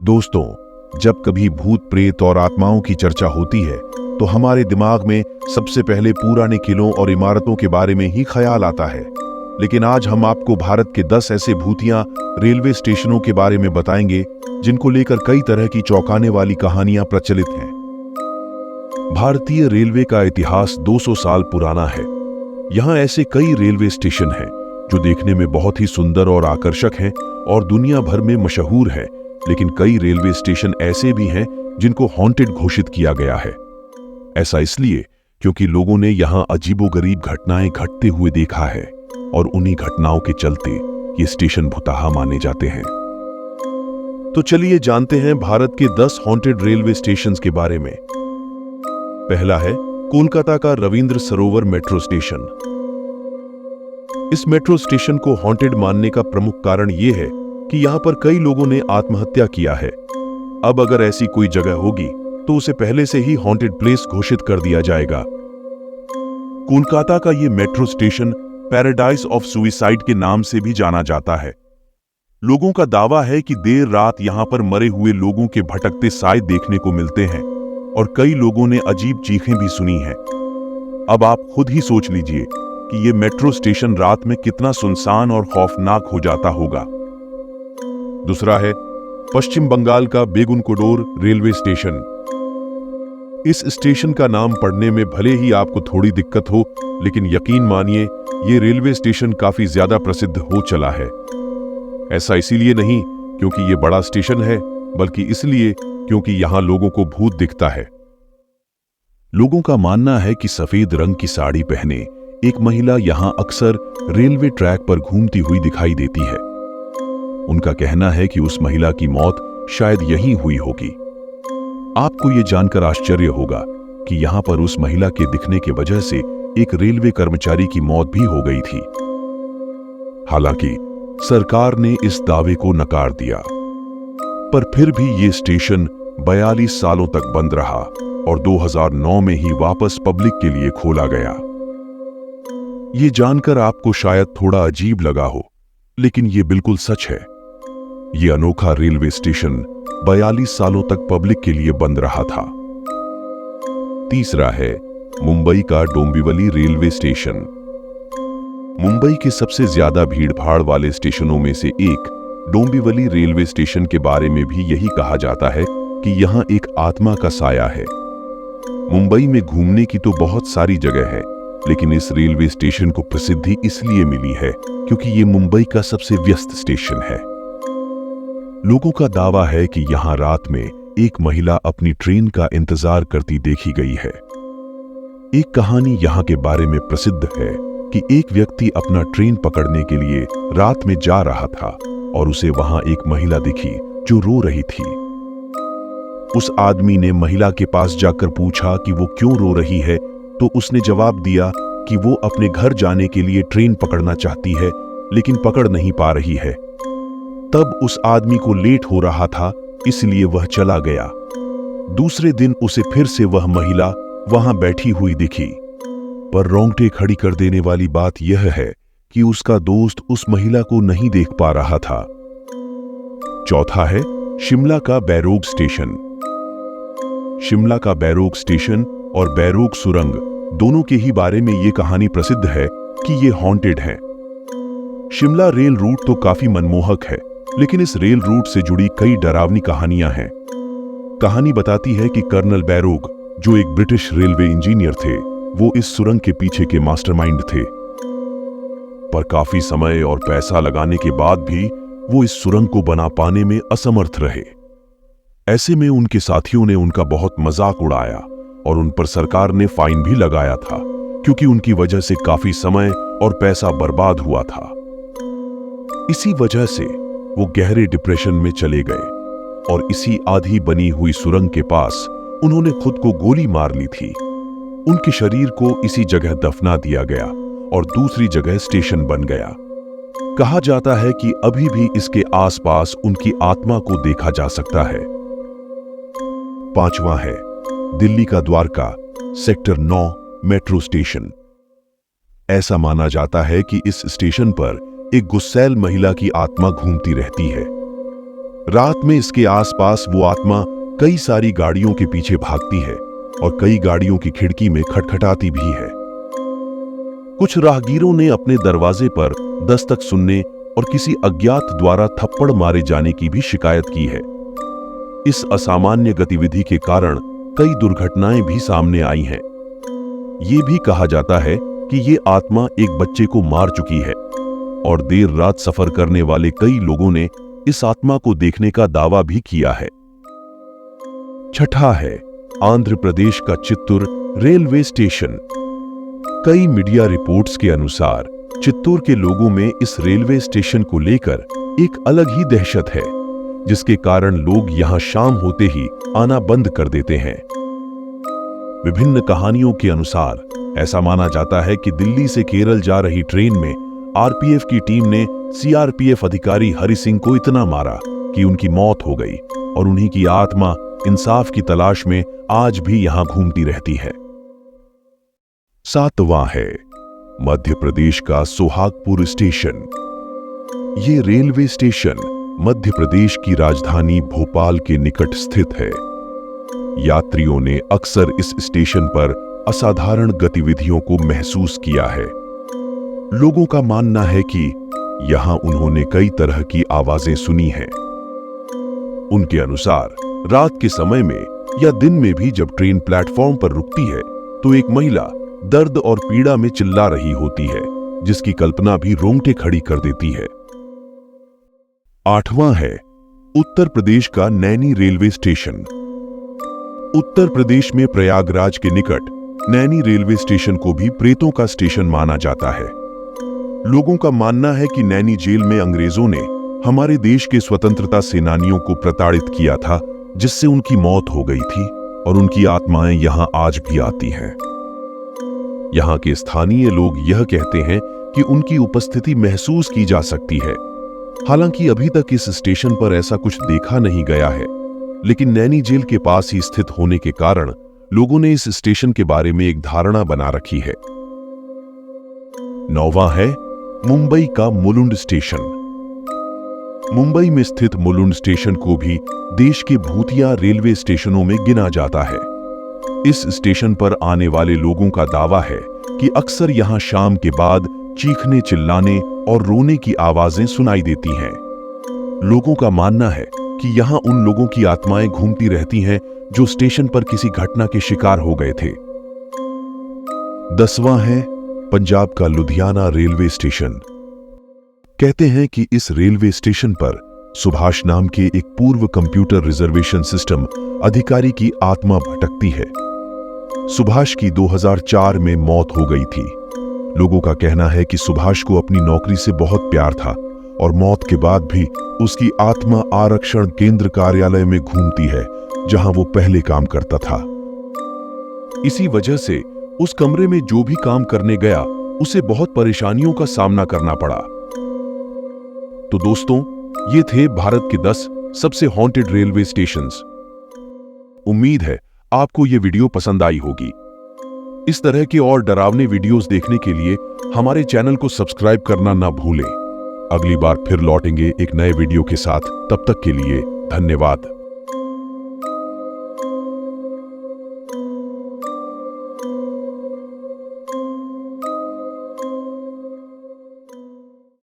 दोस्तों, जब कभी भूत प्रेत और आत्माओं की चर्चा होती है तो हमारे दिमाग में सबसे पहले पुराने किलों और इमारतों के बारे में ही ख्याल आता है। लेकिन आज हम आपको भारत के 10 ऐसे भूतिया रेलवे स्टेशनों के बारे में बताएंगे जिनको लेकर कई तरह की चौंकाने वाली कहानियां प्रचलित हैं। भारतीय रेलवे का इतिहास 200 साल पुराना है। यहाँ ऐसे कई रेलवे स्टेशन हैं जो देखने में बहुत ही सुंदर और आकर्षक हैं और दुनिया भर में मशहूर हैं। लेकिन कई रेलवे स्टेशन ऐसे भी हैं जिनको हॉन्टेड घोषित किया गया है। ऐसा इसलिए क्योंकि लोगों ने यहाँ अजीबोगरीब घटनाएं घटते हुए देखा है और उन्हीं घटनाओं के चलते ये स्टेशन भुताहा माने जाते हैं। तो चलिए जानते हैं भारत के 10 हॉन्टेड रेलवे स्टेशंस के बारे में। पहला है कोलकाता का रविंद्र सरोवर मेट्रो स्टेशन। इस मेट्रो स्टेशन को हॉन्टेड मानने का प्रमुख कारण यह है कि यहां पर कई लोगों ने आत्महत्या किया है। अब अगर ऐसी कोई जगह होगी तो उसे पहले से ही हॉन्टेड प्लेस घोषित कर दिया जाएगा। कोलकाता का यह metro station paradise of suicide के नाम से भी जाना जाता है। लोगों का दावा है कि देर रात यहां पर मरे हुए लोगों के भटकते साए देखने को मिलते हैं और कई लोगों ने अजीब चीखें भी सुनी हैं। अब आप खुद ही सोच लीजिए कि यह मेट्रो स्टेशन रात में कितना सुनसान और खौफनाक हो जाता होगा। दूसरा है पश्चिम बंगाल का बेगुनकोडोर रेलवे स्टेशन। इस स्टेशन का नाम पढ़ने में भले ही आपको थोड़ी दिक्कत हो, लेकिन यकीन मानिए ये रेलवे स्टेशन काफी ज्यादा प्रसिद्ध हो चला है। ऐसा इसीलिए नहीं क्योंकि ये बड़ा स्टेशन है, बल्कि इसलिए क्योंकि यहां लोगों को भूत दिखता है। लोगों का मानना है कि सफेद रंग की साड़ी पहने एक महिला यहां अक्सर रेलवे ट्रैक पर घूमती हुई दिखाई देती है। उनका कहना है कि उस महिला की मौत शायद यहीं हुई होगी। आपको यह जानकर आश्चर्य होगा कि यहां पर उस महिला के दिखने की वजह से एक रेलवे कर्मचारी की मौत भी हो गई थी। हालांकि सरकार ने इस दावे को नकार दिया, पर फिर भी यह स्टेशन 42 सालों तक बंद रहा और 2009 में ही वापस पब्लिक के लिए खोला गया। यह जानकर आपको शायद थोड़ा अजीब लगा हो, लेकिन यह बिल्कुल सच है। यह अनोखा रेलवे स्टेशन 42 सालों तक पब्लिक के लिए बंद रहा था। तीसरा है मुंबई का डोंबिवली रेलवे स्टेशन। मुंबई के सबसे ज्यादा भीड़भाड़ वाले स्टेशनों में से एक डोंबिवली रेलवे स्टेशन के बारे में भी यही कहा जाता है कि यहां एक आत्मा का साया है। मुंबई में घूमने की तो बहुत सारी जगह है, लेकिन इस रेलवे स्टेशन को प्रसिद्धि इसलिए मिली है क्योंकि ये मुंबई का सबसे व्यस्त स्टेशन है। लोगों का दावा है कि यहां रात में एक महिला अपनी ट्रेन का इंतजार करती देखी गई है। एक कहानी यहां के बारे में प्रसिद्ध है कि एक व्यक्ति अपना ट्रेन पकड़ने के लिए रात में जा रहा था और उसे वहां एक महिला दिखी जो रो रही थी। उस आदमी ने महिला के पास जाकर पूछा कि वो क्यों रो रही है, तो उसने जवाब दिया कि वो अपने घर जाने के लिए ट्रेन पकड़ना चाहती है, लेकिन पकड़ नहीं पा रही है। तब उस आदमी को लेट हो रहा था, इसलिए वह चला गया। दूसरे दिन उसे फिर से वह महिला वहां बैठी हुई दिखी, पर रोंगटे खड़ी कर देने वाली बात यह है कि उसका दोस्त उस महिला को नहीं देख पा रहा था। चौथा है शिमला का बैरोग स्टेशन। शिमला का बैरोग स्टेशन और बैरोग सुरंग दोनों के ही बारे में यह कहानी प्रसिद्ध है कि ये हॉन्टेड है। शिमला रेल रूट तो काफी मनमोहक है, लेकिन इस रेल रूट से जुड़ी कई डरावनी कहानियां हैं। कहानी बताती है कि कर्नल बैरोग, जो एक ब्रिटिश रेलवे इंजीनियर थे, वो इस सुरंग के पीछे के मास्टरमाइंड थे। पर काफी समय और पैसा लगाने के बाद भी वो इस सुरंग को बना पाने में असमर्थ रहे। ऐसे में उनके साथियों ने उनका बहुत मजाक उड़ाया और उन पर सरकार ने फाइन भी लगाया था, क्योंकि उनकी वजह से काफी समय और पैसा बर्बाद हुआ था। इसी वजह से वो गहरे डिप्रेशन में चले गए और इसी आधी बनी हुई सुरंग के पास उन्होंने खुद को गोली मार ली थी। उनके शरीर को इसी जगह दफना दिया गया और दूसरी जगह स्टेशन बन गया। कहा जाता है कि अभी भी इसके आसपास उनकी आत्मा को देखा जा सकता है। पांचवा है दिल्ली का द्वारका सेक्टर 9 मेट्रो स्टेशन। ऐसा माना जाता है कि इस स्टेशन पर एक गुस्सैल महिला की आत्मा घूमती रहती है। रात में इसके आसपास वो आत्मा कई सारी गाड़ियों के पीछे भागती है और कई गाड़ियों की खिड़की में खटखटाती भी है। कुछ राहगीरों ने अपने दरवाजे पर दस्तक सुनने और किसी अज्ञात द्वारा थप्पड़ मारे जाने की भी शिकायत की है। इस असामान्य गतिविधि के कारण कई दुर्घटनाएं भी सामने आई हैं। ये भी कहा जाता है कि ये आत्मा एक बच्चे को मार चुकी है और देर रात सफर करने वाले कई लोगों ने इस आत्मा को देखने का दावा भी किया है। छठा है आंध्र प्रदेश का चित्तूर रेलवे स्टेशन। कई मीडिया रिपोर्ट्स के अनुसार चित्तूर के लोगों में इस रेलवे स्टेशन को लेकर एक अलग ही दहशत है, जिसके कारण लोग यहां शाम होते ही आना बंद कर देते हैं। विभिन्न कहानियों के अनुसार ऐसा माना जाता है कि दिल्ली से केरल जा रही ट्रेन में आरपीएफ की टीम ने सीआरपीएफ अधिकारी हरि सिंह को इतना मारा कि उनकी मौत हो गई और उन्हीं की आत्मा इंसाफ की तलाश में आज भी यहां घूमती रहती है। सातवां है मध्य प्रदेश का सोहागपुर स्टेशन। ये रेलवे स्टेशन मध्य प्रदेश की राजधानी भोपाल के निकट स्थित है। यात्रियों ने अक्सर इस स्टेशन पर असाधारण गतिविधियों को महसूस किया है। लोगों का मानना है कि यहां उन्होंने कई तरह की आवाजें सुनी हैं। उनके अनुसार रात के समय में या दिन में भी जब ट्रेन प्लेटफॉर्म पर रुकती है तो एक महिला दर्द और पीड़ा में चिल्ला रही होती है, जिसकी कल्पना भी रोंगटे खड़ी कर देती है। आठवां है उत्तर प्रदेश का नैनी रेलवे स्टेशन। उत्तर प्रदेश में प्रयागराज के निकट नैनी रेलवे स्टेशन को भी प्रेतों का स्टेशन माना जाता है। लोगों का मानना है कि नैनी जेल में अंग्रेजों ने हमारे देश के स्वतंत्रता सेनानियों को प्रताड़ित किया था, जिससे उनकी मौत हो गई थी और उनकी आत्माएं यहां आज भी आती हैं। यहां के स्थानीय लोग यह कहते हैं कि उनकी उपस्थिति महसूस की जा सकती है। हालांकि अभी तक इस स्टेशन पर ऐसा कुछ देखा नहीं गया है, लेकिन नैनी जेल के पास ही स्थित होने के कारण लोगों ने इस स्टेशन के बारे में एक धारणा बना रखी है। नौवां है मुंबई का मुलुंड स्टेशन। मुंबई में स्थित मुलुंड स्टेशन को भी देश के भूतिया रेलवे स्टेशनों में गिना जाता है। इस स्टेशन पर आने वाले लोगों का दावा है कि अक्सर यहां शाम के बाद चीखने, चिल्लाने और रोने की आवाजें सुनाई देती हैं। लोगों का मानना है कि यहां उन लोगों की आत्माएं घूमती रहती हैं जो स्टेशन पर किसी घटना के शिकार हो गए थे। 10वां है पंजाब का लुधियाना रेलवे स्टेशन। कहते हैं कि इस रेलवे स्टेशन पर सुभाष नाम के एक पूर्व कंप्यूटर रिजर्वेशन सिस्टम अधिकारी की आत्मा भटकती है। सुभाष की 2004 में मौत हो गई थी। लोगों का कहना है कि सुभाष को अपनी नौकरी से बहुत प्यार था और मौत के बाद भी उसकी आत्मा आरक्षण केंद्र कार्यालय में घूमती है, जहां वो पहले काम करता था। इसी वजह से उस कमरे में जो भी काम करने गया उसे बहुत परेशानियों का सामना करना पड़ा। तो दोस्तों, ये थे भारत के 10 सबसे हॉन्टेड रेलवे स्टेशंस। उम्मीद है आपको ये वीडियो पसंद आई होगी। इस तरह के और डरावने वीडियोस देखने के लिए हमारे चैनल को सब्सक्राइब करना ना भूलें। अगली बार फिर लौटेंगे एक नए वीडियो के साथ। तब तक के लिए धन्यवाद।